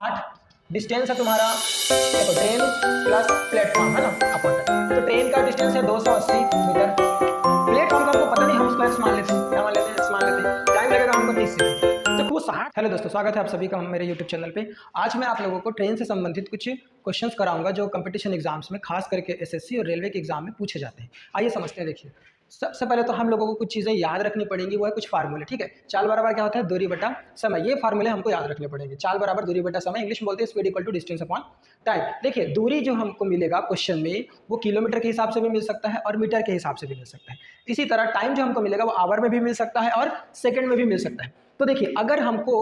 8 distance है तुम्हारा, देखो ट्रेन प्लस प्लेटफॉर्म है ना अपन, तो ट्रेन का डिस्टेंस है 280 मीटर, प्लेटफॉर्म का हमको पता नहीं, हम उसको एक्स मान लेते हैं, क्या मान लेते हैं, एक्स मान लेते हैं, टाइम लगेगा हमको 30 सेकंड। तो वो 60। हेलो दोस्तों, स्वागत है आप सभी का मेरे यूट्यूब चैनल पे। आज मैं आप लोगों को ट्रेन से संबंधित कुछ क्वेश्चंस कराऊंगा जो कंपटीशन एग्जाम्स में खास करके एसएससी और रेलवे के एग्जाम में पूछे जाते हैं। आइए समझते हैं। देखिए, सबसे पहले तो हम लोगों को कुछ चीज़ें याद रखनी पड़ेंगी, वो है कुछ फार्मूले। ठीक है, चाल बराबर क्या होता है, दूरी बटा समय। ये फार्मूले हमको याद रखने पड़ेंगे। चाल बराबर दूरी बटा समय, इंग्लिश में बोलते हैं speed equal to distance upon time. देखिए, दूरी जो हमको मिलेगा क्वेश्चन में वो किलोमीटर के हिसाब से भी मिल सकता है और मीटर के हिसाब से भी मिल सकता है। इसी तरह टाइम जो हमको मिलेगा वो आवर में भी मिल सकता है और सेकेंड में भी मिल सकता है। तो देखिए, अगर हमको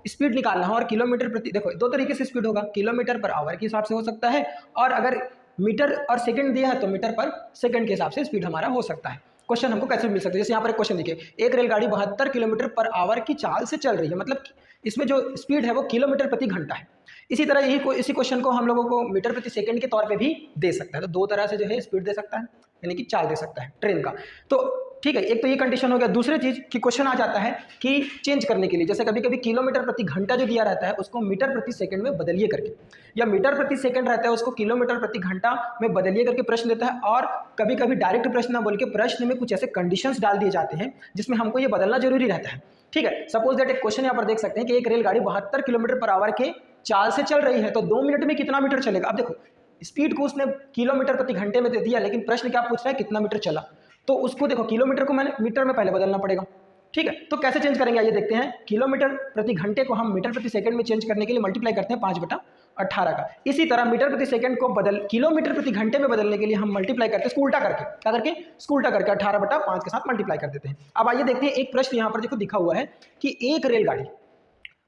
स्पीड निकालना हो और किलोमीटर प्रति, देखो दो तरीके से स्पीड होगा, किलोमीटर पर आवर के हिसाब से हो सकता है, और अगर मीटर और सेकंड दिया है तो मीटर पर सेकंड के हिसाब से स्पीड हमारा हो सकता है। क्वेश्चन हमको कैसे मिल सकता है, जैसे यहाँ पर एक क्वेश्चन देखिए, एक रेलगाड़ी 72 किलोमीटर पर आवर की चाल से चल रही है, मतलब इसमें जो स्पीड है वो किलोमीटर प्रति घंटा है। इसी तरह इसी क्वेश्चन को हम लोगों को मीटर प्रति सेकंड के तौर पे भी दे सकता है। तो दो तरह से जो है स्पीड दे सकता है, यानी कि चाल दे सकता है ट्रेन का। तो ठीक है, एक तो ये कंडीशन हो गया। दूसरी चीज़ कि क्वेश्चन आ जाता है कि चेंज करने के लिए, जैसे कभी कभी किलोमीटर प्रति घंटा जो दिया रहता है उसको मीटर प्रति सेकंड में बदलिए करके, या मीटर प्रति सेकंड रहता है उसको किलोमीटर प्रति घंटा में बदलिए करके प्रश्न देता है। और कभी कभी डायरेक्ट प्रश्न ना बोल के प्रश्न में कुछ ऐसे कंडीशंस डाल दिए जाते हैं जिसमें हमको ये बदलना जरूरी रहता है। ठीक है, सपोज दैट एक क्वेश्चन यहाँ पर देख सकते हैं कि एक रेलगाड़ी 72 किलोमीटर पर आवर के चाल से चल रही है, तो 2 मिनट में कितना मीटर चलेगा। अब देखो, स्पीड को उसने किलोमीटर प्रति घंटे में दे दिया, लेकिन प्रश्न क्या पूछ रहा है, कितना मीटर चला। तो उसको देखो, किलोमीटर को मैंने मीटर में पहले बदलना पड़ेगा। ठीक है, तो कैसे चेंज करेंगे आइए देखते हैं। किलोमीटर प्रति घंटे को हम मीटर प्रति सेकंड में चेंज करने के लिए मल्टीप्लाई करते हैं 5/18 का। इसी तरह मीटर प्रति सेकंड को किलोमीटर प्रति घंटे में बदलने के लिए हम मल्टीप्लाई करते हैं उल्टा करके, क्या करके, उल्टा करके 18/5 के साथ मल्टीप्लाई कर देते हैं। अब आइए देखते हैं, एक प्रश्न यहाँ पर देखो दिखा हुआ है कि एक रेलगाड़ी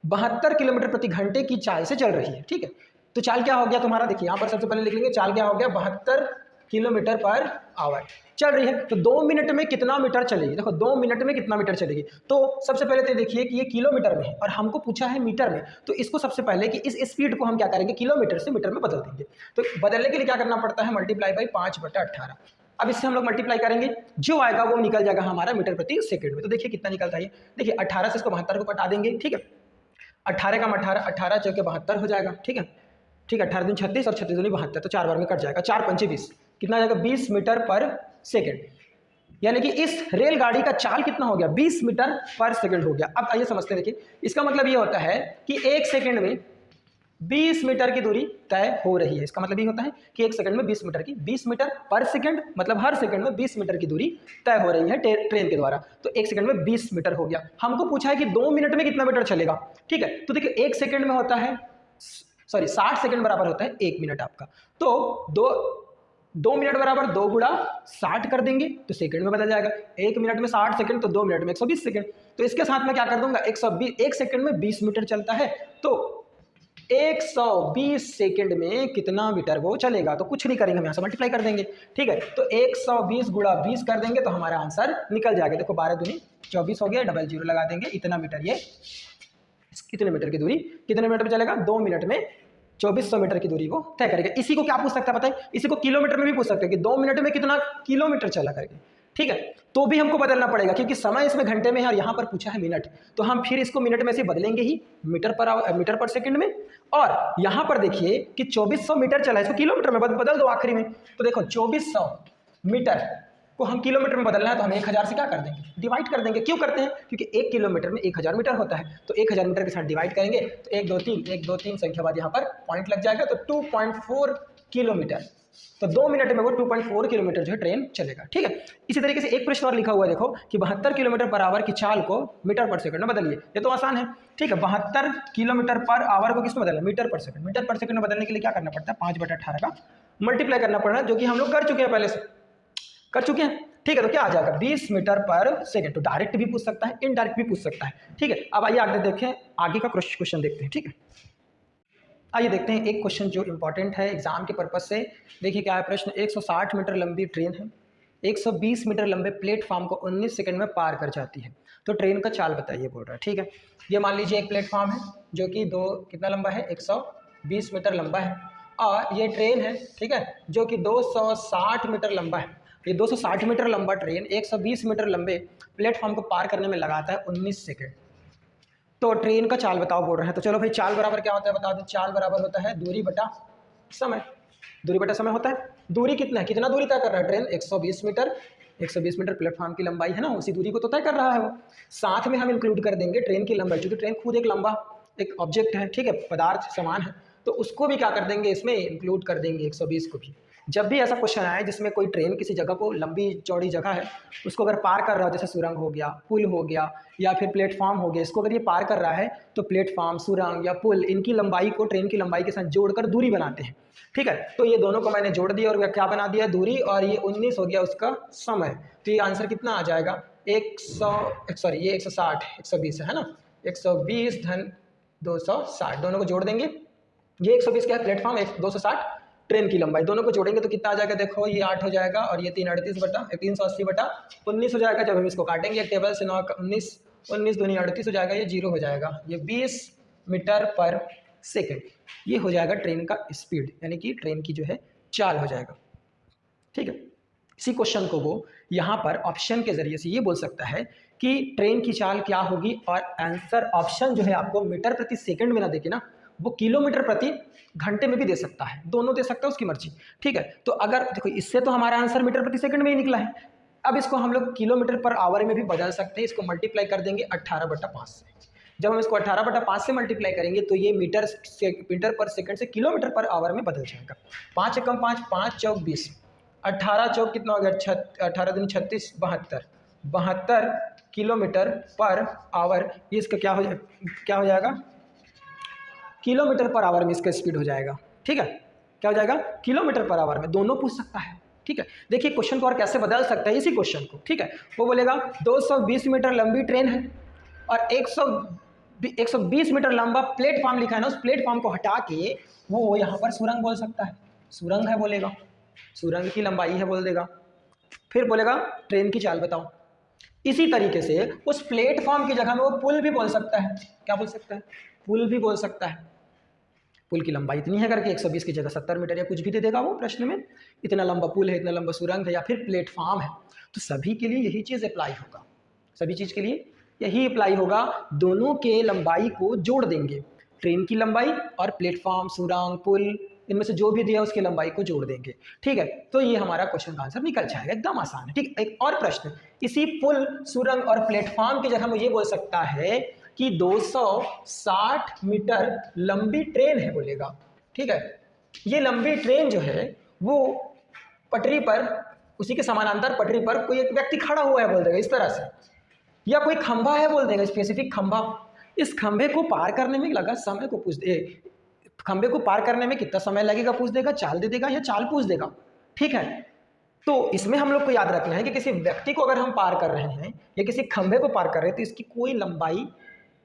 72 किलोमीटर प्रति घंटे की चाल से चल रही है। ठीक है, तो चाल क्या हो गया तुम्हारा, देखिए यहाँ पर सबसे पहले लिख लेंगे, चाल क्या हो गया, 72 किलोमीटर पर आवर चल रही है। तो 2 मिनट में कितना मीटर चलेगी, देखो 2 मिनट में कितना मीटर चलेगी। तो सबसे पहले तो देखिए कि ये किलोमीटर में है और हमको पूछा है मीटर में, तो इसको सबसे पहले कि इस स्पीड को हम क्या करेंगे, किलोमीटर से मीटर में बदल देंगे। तो बदलने के लिए क्या करना पड़ता है, मल्टीप्लाई बाई 5/18। अब इससे हम लोग मल्टीप्लाई करेंगे, जो आएगा वो निकल जाएगा हमारा मीटर प्रति सेकंड में। तो देखिए कितना निकलता है, देखिए 18 से इसको 72 को कटा देंगे। ठीक है, 18 का 18, 18 चौके 72 हो जाएगा। ठीक है, ठीक है, 18 दूनी 36 और 36 दूनी 72, तो 4 बार में कट जाएगा, 4 पंचे 20, कितना जाएगा, 20 मीटर पर सेकंड। यानी कि इस रेलगाड़ी का चाल कितना हो गया, 20 मीटर पर सेकंड हो गया। अब आइए समझते हैं। देखिए, इसका मतलब ये होता है कि 1 सेकंड में 20 मीटर की दूरी तय हो रही है। इसका मतलब ये होता है कि 1 सेकंड में 20 मीटर की, 20 मीटर पर सेकंड, मतलब हर सेकंड में 20 मीटर की दूरी तय हो रही है ट्रेन के द्वारा। तो 1 सेकंड में 20 मीटर हो गया। हमको पूछा है कि 2 मिनट में कितना मीटर चलेगा। ठीक है, तो देखिए 1 सेकंड में होता है, सॉरी 60 सेकंड बराबर होता है 1 मिनट आपका। तो 2 मिनट बराबर 2 गुणा 60 कर देंगे तो सेकंड में बदल जाएगा। 1 मिनट में 60 सेकंड, तो 2 मिनट में 120 सेकंड। तो इसके साथ में क्या कर दूंगा, 120, 1 सेकंड में 20 मीटर चलता है, तो 120 सेकंड में कितना मीटर वो चलेगा। तो कुछ नहीं करेंगे, हम यहाँ से मल्टीप्लाई कर देंगे। ठीक है, तो 120 गुणा 20 कर देंगे तो हमारा आंसर निकल जाएगा। देखो 12 दूनी 24 हो गया, डबल जीरो लगा देंगे, इतना मीटर, ये कितने मीटर की दूरी कितने मिनट में चलेगा, 2 मिनट में 2400 मीटर की दूरी को तय करेगा। इसी को क्या पूछ सकता है पता है, इसी को किलोमीटर में भी पूछ सकते हैं कि 2 मिनट में कितना किलोमीटर चला करके। ठीक है, तो भी हमको बदलना पड़ेगा क्योंकि समय इसमें घंटे में है और यहाँ पर पूछा है मिनट, तो हम फिर इसको मिनट में से बदलेंगे ही मीटर पर सेकंड में। और यहाँ पर देखिए कि 2400 मीटर चला है, इसको किलोमीटर में बदल दो आखिरी में। तो देखो 2400 मीटर को हम किलोमीटर में बदलना है तो हम 1000 से क्या कर देंगे, डिवाइड कर देंगे। क्यों करते हैं, क्योंकि 1 किलोमीटर में 1000 मीटर होता है, तो 1000 मीटर के साथ डिवाइड करेंगे तो 1 2 3 संख्या बाद यहाँ पर पॉइंट लग जाएगा, तो 2.4 किलोमीटर। तो 2 मिनट में वो 2.4 किलोमीटर जो है ट्रेन चलेगा। ठीक है, इसी तरीके से एक प्रश्न और लिखा हुआ है, देखो कि 72 किलोमीटर पर आवर की चाल को मीटर पर सेकंड में बदलिए। ये तो आसान है। ठीक है, 72 किलोमीटर पर आवर को किस में बदलना, मीटर पर सेकंड। मीटर पर सेकंड में बदलने के लिए क्या करना पड़ता है, 5/18 का मल्टीप्लाई करना पड़ रहा है, जो कि हम लोग कर चुके हैं, पहले से कर चुके हैं। ठीक है, तो क्या आ जाएगा, 20 मीटर पर सेकंड। तो डायरेक्ट भी पूछ सकता है, इनडायरेक्ट भी पूछ सकता है। ठीक है, अब आइए आगे देखें, आगे का क्वेश्चन देखते हैं। ठीक है, आइए देखते हैं एक क्वेश्चन जो इंपॉर्टेंट है एग्जाम के पर्पज से। देखिए क्या है प्रश्न, 160 मीटर लंबी ट्रेन है, 120 मीटर लंबे प्लेटफॉर्म को 19 सेकंड में पार कर जाती है, तो ट्रेन का चाल बताइए बोल रहा है। ठीक है, ये मान लीजिए एक प्लेटफॉर्म है जो कि कितना लंबा है, 120 मीटर लंबा है, और ये ट्रेन है, ठीक है, जो कि 260 मीटर लंबा है। ये 260 मीटर लंबा ट्रेन 120 मीटर लंबे प्लेटफॉर्म को पार करने में लगाता है 19 सेकेंड। तो ट्रेन का चाल बताओ बोल रहे हैं, तो चलो भाई चाल बराबर क्या होता है बता दो। चाल बराबर होता है दूरी बटा समय। दूरी बटा समय होता है। दूरी कितना है, कितना दूरी तय कर रहा है ट्रेन, 120 मीटर। 120 मीटर प्लेटफॉर्म की लंबाई है ना, उसी दूरी को तो तय कर रहा है वो। साथ में हम इंक्लूड कर देंगे ट्रेन की लंबाई, क्योंकि ट्रेन खुद एक लंबा एक ऑब्जेक्ट है, ठीक है, पदार्थ सामान है, तो उसको भी क्या कर देंगे, इसमें इंक्लूड कर देंगे 120 को भी। जब भी ऐसा क्वेश्चन आए जिसमें कोई ट्रेन किसी जगह को, लंबी चौड़ी जगह है, उसको अगर पार कर रहा हो, जैसे सुरंग हो गया, पुल हो गया, या फिर प्लेटफॉर्म हो गया, इसको अगर ये पार कर रहा है तो प्लेटफॉर्म, सुरंग या पुल, इनकी लंबाई को ट्रेन की लंबाई के साथ जोड़कर दूरी बनाते हैं, ठीक है। तो ये दोनों को मैंने जोड़ दिया और क्या बना दिया, दूरी, और ये 19 हो गया उसका समय। तो ये आंसर कितना आ जाएगा, 100 ये 160 120 है ना, 120 धन 260, दोनों को जोड़ देंगे। ये 120 क्या है, प्लेटफॉर्म, 260 ट्रेन की लंबाई, दोनों को जोड़ेंगे तो कितना आ जाएगा, देखो ये 8 हो जाएगा और ये 380 बटा 380 बटा 19 हो जाएगा। जब हम इसको काटेंगे एक टेबल से, 9 19 दूनी 38 हो जाएगा, ये 0 हो जाएगा। ये 20 मीटर पर सेकेंड, ये हो जाएगा ट्रेन का स्पीड, यानी कि ट्रेन की जो है चाल हो जाएगा, ठीक है। इसी क्वेश्चन को वो यहाँ पर ऑप्शन के जरिए से ये बोल सकता है कि ट्रेन की चाल क्या होगी, और आंसर ऑप्शन जो है आपको मीटर प्रति सेकंड में ना देके ना, वो किलोमीटर प्रति घंटे में भी दे सकता है, दोनों दे सकता है, उसकी मर्जी, ठीक है। तो अगर देखो इससे तो हमारा आंसर मीटर प्रति सेकंड में ही निकला है, अब इसको हम लोग किलोमीटर पर आवर में भी बदल सकते हैं। इसको मल्टीप्लाई कर देंगे 18/5 से। जब हम इसको 18/5 से मल्टीप्लाई करेंगे तो ये मीटर पर सेकंड से किलोमीटर पर आवर में बदल जाएगा। 5 एकम 5, 5 चौक 20, 18 चौक कितना हो गया, 18 दूनी 36, 72 किलोमीटर पर आवर। ये इसका क्या हो जाएगा, किलोमीटर पर आवर में इसका स्पीड हो जाएगा, ठीक है। क्या हो जाएगा, किलोमीटर पर आवर में, दोनों पूछ सकता है, ठीक है। देखिए क्वेश्चन को और कैसे बदल सकता है इसी क्वेश्चन को, ठीक है। वो बोलेगा 220 मीटर लंबी ट्रेन है और 120 मीटर लंबा प्लेटफॉर्म लिखा है ना, उस प्लेटफॉर्म को हटा के वो यहाँ पर सुरंग बोल सकता है, सुरंग है बोलेगा, सुरंग की लंबाई है बोल देगा। फिर बोलेगा ट्रेन की चाल बताओ। इसी तरीके से उस प्लेटफॉर्म की जगह में वो पुल भी बोल सकता है, क्या बोल सकता है, पुल भी बोल सकता है। पुल की लंबाई इतनी है करके 120 की जगह 70 मीटर या कुछ भी दे देगा वो प्रश्न में, इतना लंबा पुल है, इतना लंबा सुरंग है या फिर प्लेटफॉर्म है। तो सभी के लिए यही चीज़ अप्लाई होगा, सभी चीज़ के लिए यही अप्लाई होगा, दोनों के लंबाई को जोड़ देंगे, ट्रेन की लंबाई और प्लेटफॉर्म, सुरंग, पुल, इनमें से जो भी दिया उसकी लंबाई को जोड़ देंगे, ठीक है। तो ये हमारा क्वेश्चन का आंसर निकल जाएगा, एकदम आसान है, ठीक। एक और प्रश्न, इसी पुल, सुरंग और प्लेटफॉर्म की जगह मुझे बोल सकता है कि 260 मीटर लंबी ट्रेन है बोलेगा, ठीक है। ये लंबी ट्रेन जो है वो पटरी पर, उसी के समानांतर पटरी पर कोई एक व्यक्ति खड़ा हुआ है बोल देगा इस तरह से, या कोई खंभा है बोल देगा, स्पेसिफिक खंभा। इस खंभे को पार करने में लगा समय को पूछ दे, खंभे को पार करने में कितना समय लगेगा पूछ देगा, चाल दे देगा या चाल पूछ देगा, ठीक है। तो इसमें हम लोग को याद रखना है कि किसी व्यक्ति को अगर हम पार कर रहे हैं या किसी खंभे को पार कर रहे हैं तो इसकी कोई लंबाई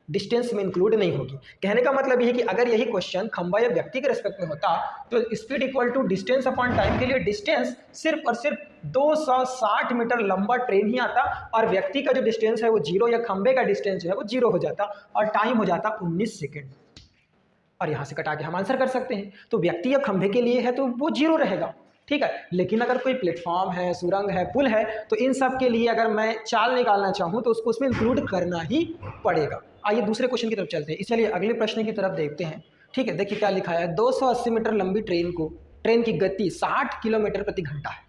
डिस्टेंस में इंक्लूड नहीं होगी। कहने का मतलब यह है कि अगर यही क्वेश्चन खंभा या व्यक्ति के रेस्पेक्ट में होता तो speed equal to distance upon time के लिए डिस्टेंस सिर्फ और सिर्फ 260 मीटर लंबा ट्रेन ही आता, और व्यक्ति का जो डिस्टेंस है वो 0 या खंभे का डिस्टेंस जो है वो 0 हो जाता, और टाइम हो जाता 19 सेकेंड, और यहाँ से कटा के हम आंसर कर सकते हैं। तो व्यक्ति या खंभे के लिए है तो वो 0 रहेगा, ठीक है। लेकिन अगर कोई प्लेटफॉर्म है, सुरंग है, पुल है, तो इन सब के लिए अगर मैं चाल निकालना चाहूँ तो उसको उसमें इंक्लूड करना ही पड़ेगा। आइए दूसरे क्वेश्चन की तरफ चलते हैं, चलिए अगले प्रश्न की तरफ देखते हैं, ठीक है। देखिए क्या लिखा है, 280 मीटर लंबी ट्रेन की गति 60 किलोमीटर प्रति घंटा है।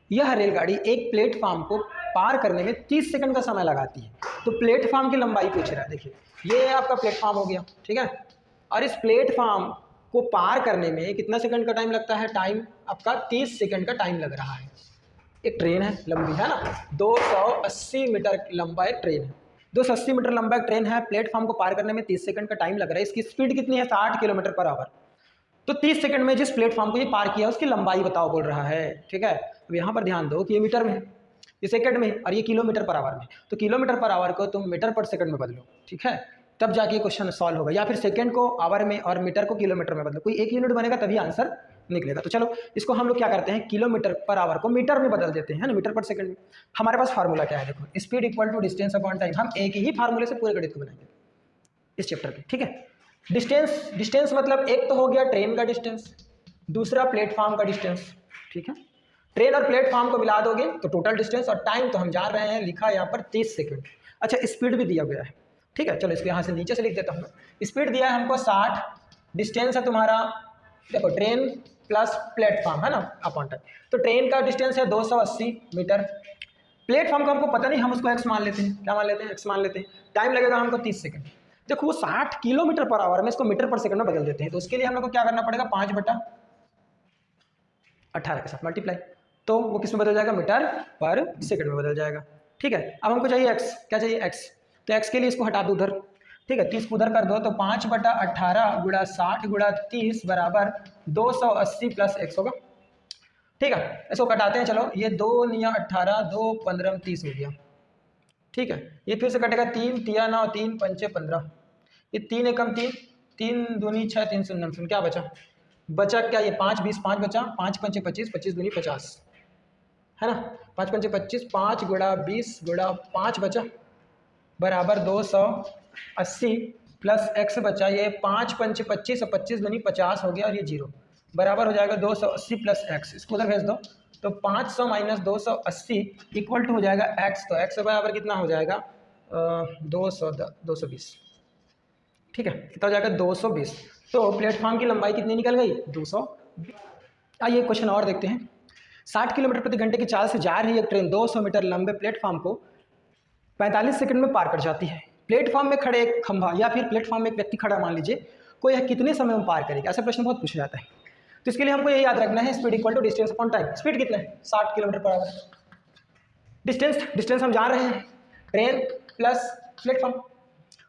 यह रेलगाड़ी एक प्लेटफॉर्म को पार करने में 30 सेकंड का समय लगाती है। तो प्लेटफॉर्म की लंबाई पूछ रहा है, देखिए ये आपका प्लेटफॉर्म हो गया, ठीक है, और इस प्लेटफॉर्म को पार करने में कितना सेकंड का टाइम लगता है, टाइम आपका 30 सेकंड का टाइम लग रहा है। एक ट्रेन है लंबी, है ना, 280 मीटर लंबा एक ट्रेन है, 280 मीटर लंबा एक ट्रेन है, प्लेटफॉर्म को पार करने में 30 सेकंड का टाइम लग रहा है। इसकी स्पीड कितनी है, 60 किलोमीटर पर आवर। तो 30 सेकंड में जिस प्लेटफॉर्म को ये पार किया उसकी लंबाई बताओ बोल रहा है, ठीक है। अब यहाँ पर ध्यान दो कि ये मीटर में है, ये सेकंड में, और ये किलोमीटर पर आवर में। तो किलोमीटर पर आवर को तुम मीटर पर सेकंड में बदलो, ठीक है, तब जाके क्वेश्चन सॉल्व होगा, या फिर सेकंड को आवर में और मीटर को किलोमीटर में बदलो, कोई एक यूनिट बनेगा तभी आंसर निकलेगा। तो चलो इसको हम लोग क्या करते हैं, किलोमीटर पर आवर को मीटर में बदल देते हैं ना, मीटर पर सेकंड में। हमारे पास फार्मूला क्या है, देखो, speed equal to distance upon time. हम एक ही फार्मूले से पूरे गणित को बनाएंगे इस चैप्टर के, ठीक है। डिस्टेंस मतलब एक तो हो गया ट्रेन का डिस्टेंस, दूसरा प्लेटफॉर्म का डिस्टेंस, ठीक है। ट्रेन और प्लेटफॉर्म को मिला दोगे तो टोटल डिस्टेंस, और टाइम तो हम जान रहे हैं, लिखा यहाँ पर 30 सेकंड। अच्छा, स्पीड भी दिया गया है, ठीक है, चलो इसको यहाँ से नीचे से लिख देता हूँ मैं। स्पीड दिया है हमको 60, डिस्टेंस है तुम्हारा, देखो ट्रेन प्लस प्लेटफॉर्म है ना अपॉन टाइम, तो ट्रेन का डिस्टेंस है 280 मीटर। प्लेटफॉर्म का हमको पता नहीं, हम उसको एक्स मान लेते हैं। क्या मान लेते हैं? एक्स मान लेते हैं। टाइम लगेगा हमको 30 सेकंड। देखो वो 60 किलोमीटर पर आवर में इसको मीटर पर सेकंड में बदल देते हैं, तो उसके लिए हम लोग को क्या करना पड़ेगा, 5/18 के साथ मल्टीप्लाई, तो वो किस में बदल जाएगा, मीटर पर सेकंड में बदल जाएगा। ठीक है, अब हमको चाहिए एक्स, क्या चाहिए एक्स, तो एक्स के लिए इसको हटा दो उधर। ठीक है, 30 को उधर कर दो, तो 5/18 गुणा 60 गुणा 30 बराबर 280 प्लस एक्स होगा। ठीक है, इसको कटाते हैं, चलो ये 2 निया 18, 2 15 30 हो गया। ठीक है, ये फिर से कटेगा, 3 तिया 9, 3 पंचे 15, ये 3 एकम 3, 3 दूनी 6, 3 शून्य शून्य, क्या बचा, बचा क्या, ये 5 20 5 बचा, 5 पंचे 25, 25 दूनी 50 है ना, 5 पंचे 25, 5 गुणा 20 गुणा 5 बचा बराबर 280 प्लस एक्स बचा, ये 5 पंचे 25 और 25 दूनी 50 हो गया, और ये 0 बराबर हो जाएगा 280 प्लस एक्स। इसको उधर भेज दो, तो 500 माइनस 280 इक्वल टू हो जाएगा एक्स, तो एक्स बराबर कितना हो जाएगा 220। ठीक है, कितना हो जाएगा 220। तो प्लेटफॉर्म की लंबाई कितनी निकल गई, 200। आइए क्वेश्चन और देखते हैं। 60 किलोमीटर प्रति घंटे की चाल से जा रही एक ट्रेन 200 मीटर लंबे प्लेटफॉर्म को 45 सेकंड में पार कर जाती है। प्लेटफॉर्म में खड़े एक खंभा या फिर प्लेटफॉर्म में एक व्यक्ति खड़ा मान लीजिए, को यह कितने समय में पार करेगा, ऐसा प्रश्न बहुत पूछा जाता है। तो इसके लिए हमको ये याद रखना है, speed equal to distance upon time. Speed कितना है, 60 किलोमीटर पर आवर। डिस्टेंस हम जा रहे हैं, ट्रेन प्लस प्लेटफॉर्म,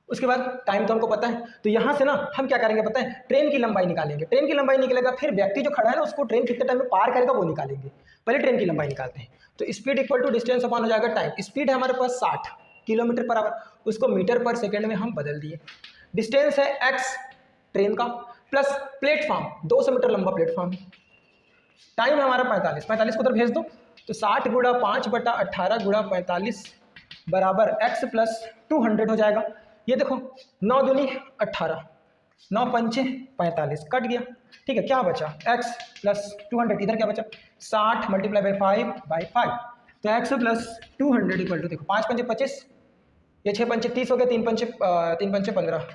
उसके बाद टाइम तो हमको पता है, तो यहाँ से ना हम क्या करेंगे पता है, ट्रेन की लंबाई निकालेंगे। ट्रेन की लंबाई निकलेगा, फिर व्यक्ति जो खड़ा है ना उसको ट्रेन कितने टाइम में पार करेगा वो निकालेंगे। पहले ट्रेन की लंबाई निकालते हैं, तो speed equal to distance upon हो जाएगा टाइम। स्पीड है हमारे पास 60 किलोमीटर पर आवर, उसको मीटर पर सेकेंड में हम बदल दिए। डिस्टेंस है एक्स ट्रेन का, प्लस प्लेटफॉर्म 200 मीटर लंबा प्लेटफॉर्म, टाइम है हमारा 45 को उधर भेज दो, तो 60 गुणा 5/18 गुणा 45 बराबर एक्स प्लस 200 हो जाएगा। ये देखो 9 दूनी 18, 9 पंचे 45, कट गया। ठीक है, क्या बचा, x प्लस 200, इधर क्या बचा 60 मल्टीप्लाई बाई 5/5, तो x प्लस 200 इक्वल टू, देखो 5 पंचे 25, ये 6 पंचे 30 हो गया, 3 पंचे 15,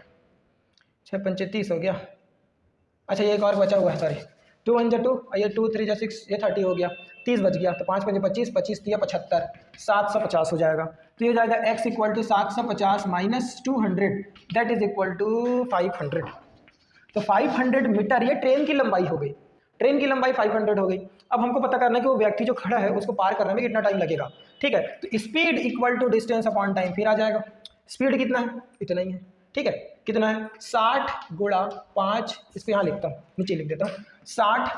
6 पंचे 30 हो गया। अच्छा ये एक और बचा हुआ है, सॉरी, 2 1 2, ये 2 3 6, ये 30 हो गया, 30 बच गया, तो 5 पंचे 25, 25 3 75, 750 हो जाएगा। तो ये हो जाएगा x equal to 750 minus 200 that is equal to 500। तो 500 मीटर ये ट्रेन की लंबाई हो गई, ट्रेन की लंबाई 500 हो गई। अब हमको पता करना है कि वो व्यक्ति जो खड़ा है उसको पार करने में कितना टाइम लगेगा। ठीक है, तो speed equal to distance upon time फिर आ जाएगा। स्पीड कितना है, इतना ही है। ठीक है, कितना है 60 गुणा 5, इसको यहाँ लिखता हूँ, नीचे लिख देता हूँ, 60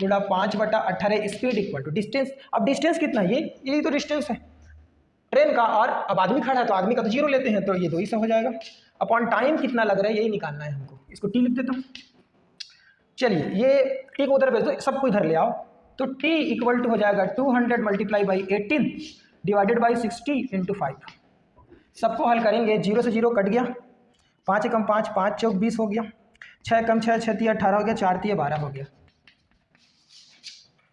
गुणा 5/18 स्पीड इक्वल टू डिस्टेंस। अब डिस्टेंस कितना है, यही तो डिस्टेंस है ट्रेन का, और अब आदमी खड़ा है तो आदमी का तो 0 लेते हैं, तो ये 2 ही से हो जाएगा। अपॉन टाइम कितना लग रहा है यही निकालना है हमको, इसको टी लिख देता हूँ। चलिए ये टी को उधर भेज दो, सबको इधर ले आओ, तो टी इक्वल टू हो जाएगा 200 multiply by 18 divided by 60 into 5। सबको हल करेंगे, 0 से 0 कट गया, 5 कम 5, 5 चौक 20 हो गया, 6 कम 6, 6 तिया 18 हो गया, 4 तिया 12 हो गया।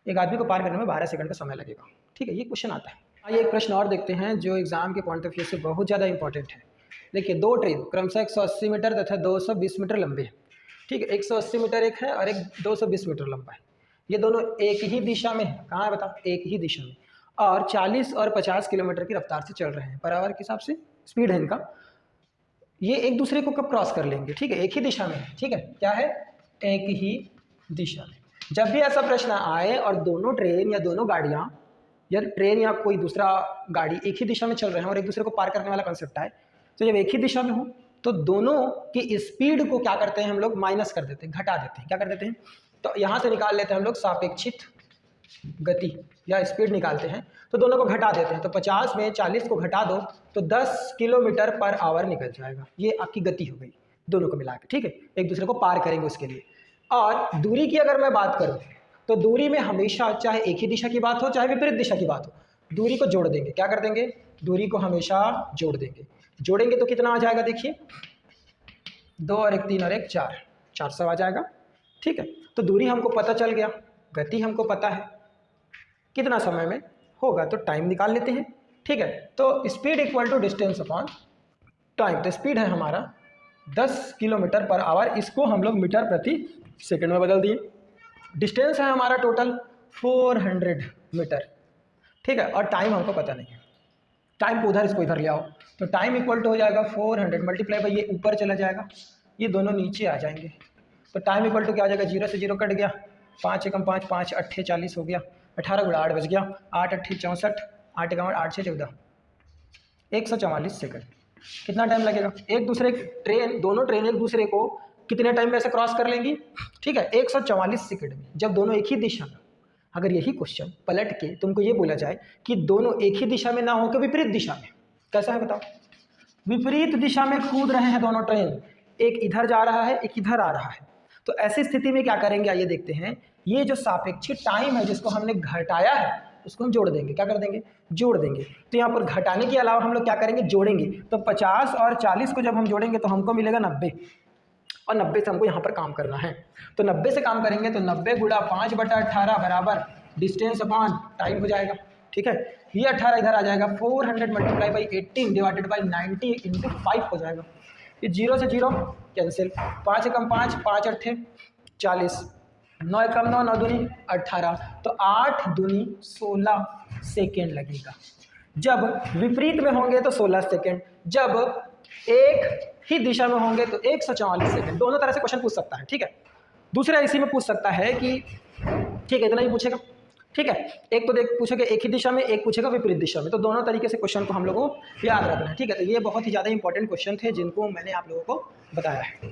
एक आदमी को पार करने में 12 सेकंड का समय लगेगा। ठीक है, ये क्वेश्चन आता है। आइए एक प्रश्न और देखते हैं जो एग्जाम के पॉइंट ऑफ व्यू से बहुत ज़्यादा इंपॉर्टेंट है। देखिए, दो ट्रेन क्रमशः 180 मीटर तथा 220 मीटर लंबे हैं। ठीक है, 180 मीटर एक है और एक 220 मीटर लंबा है। ये दोनों एक ही दिशा में है, कहाँ है बताओ, एक ही दिशा में, और 40 और 50 किलोमीटर की रफ्तार से चल रहे हैं, पर आवर के हिसाब से स्पीड है इनका। ये एक दूसरे को कब क्रॉस कर लेंगे, ठीक है, एक ही दिशा में है। ठीक है, क्या है, एक ही दिशा में। जब भी ऐसा प्रश्न आए और दोनों ट्रेन या दोनों गाड़ियाँ या ट्रेन या कोई दूसरा गाड़ी एक ही दिशा में चल रहे हैं और एक दूसरे को पार करने वाला कंसेप्ट आए, तो जब एक ही दिशा में हो तो दोनों की स्पीड को क्या करते हैं हम लोग, माइनस कर देते हैं, घटा देते हैं। क्या कर देते हैं, तो यहाँ से निकाल लेते हैं हम लोग सापेक्षित गति या स्पीड निकालते हैं, तो दोनों को घटा देते हैं। तो 50 में 40 को घटा दो तो 10 किलोमीटर पर आवर निकल जाएगा। ये आपकी गति हो गई दोनों को मिला के। ठीक है, एक दूसरे को पार करेंगे उसके लिए। और दूरी की अगर मैं बात करूँ तो दूरी में हमेशा चाहे एक ही दिशा की बात हो चाहे विपरीत दिशा की बात हो, दूरी को जोड़ देंगे। क्या कर देंगे, दूरी को हमेशा जोड़ देंगे। जोड़ेंगे तो कितना आ जाएगा, देखिए 2 और 1 3 और 1 4, 400 आ जाएगा। ठीक है, तो दूरी हमको पता चल गया, गति हमको पता है, कितना समय में होगा तो टाइम निकाल लेते हैं। ठीक है, तो speed equal to distance upon time, तो स्पीड है हमारा 10 किलोमीटर पर आवर, इसको हम लोग मीटर प्रति सेकंड में बदल दिए। डिस्टेंस है हमारा टोटल 400 मीटर, ठीक है, और टाइम हमको पता नहीं है। टाइम को उधर, इसको इधर ले आओ, तो टाइम इक्वल टू हो जाएगा 400 मल्टीप्लाई बाई, ये ऊपर चला जाएगा, ये दोनों नीचे आ जाएंगे, तो टाइम इक्वल टू क्या हो जाएगा, 0 से 0 कट गया, 5 एकम 5, 5 अट्ठे 40 हो गया, 18 गुणा 8 बच गया, 8 अट्ठे 64, 8 एकम 8 से 14, 144 सेकंड। कितना टाइम लगेगा? एक दूसरे ट्रेन, दोनों ट्रेन एक दूसरे को कितने टाइम में ऐसे क्रॉस कर लेंगी, ठीक है, 144 सेकंड में, जब दोनों एक ही दिशा में। अगर यही क्वेश्चन पलट के तुमको ये बोला जाए कि दोनों एक ही दिशा में ना हो के विपरीत दिशा में, कैसा है बताओ? विपरीत दिशा में कूद रहे हैं दोनों ट्रेन, एक इधर जा रहा है, एक इधर आ रहा है, तो ऐसी स्थिति में क्या करेंगे, आइए देखते हैं। ये जो सापेक्षिक टाइम है जिसको हमने घटाया है, उसको हम जोड़ देंगे। क्या कर देंगे? जोड़ देंगे। तो यहाँ पर घटाने के अलावा हम लोग क्या करेंगे, जोड़ेंगे। तो 50 और 40 को जब हम जोड़ेंगे तो हमको मिलेगा 90, और 90 से हमको यहाँ पर काम करना है। तो 90 से काम करेंगे तो 90 गुणा 5/18 बराबर डिस्टेंस अपॉन टाइम हो जाएगा, ठीक है। ये 18 इधर आ जाएगा, 400 multiply by 18 divided by 90 into 5 हो जाएगा। ये 0 से 0 कैंसिल, 5 एकम 5, 5 अट्ठे 40, 9 एकम 9, 9 दूनी 18, तो 8 दूनी 16 सेकेंड लगेगा। जब विपरीत में होंगे तो 16 सेकेंड, जब एक ही दिशा में होंगे तो 144 सेकेंड। दोनों तरह से क्वेश्चन पूछ सकता है, ठीक है। दूसरा इसी में पूछ सकता है कि, ठीक है, इतना ही पूछेगा, ठीक है। एक तो देख पूछेगा एक ही दिशा में, एक पूछेगा विपरीत दिशा में, तो दोनों तरीके से क्वेश्चन को हम लोगों को याद रखना है, ठीक है। तो ये बहुत ही ज़्यादा इंपॉर्टेंट क्वेश्चन थे जिनको मैंने आप लोगों को बताया है।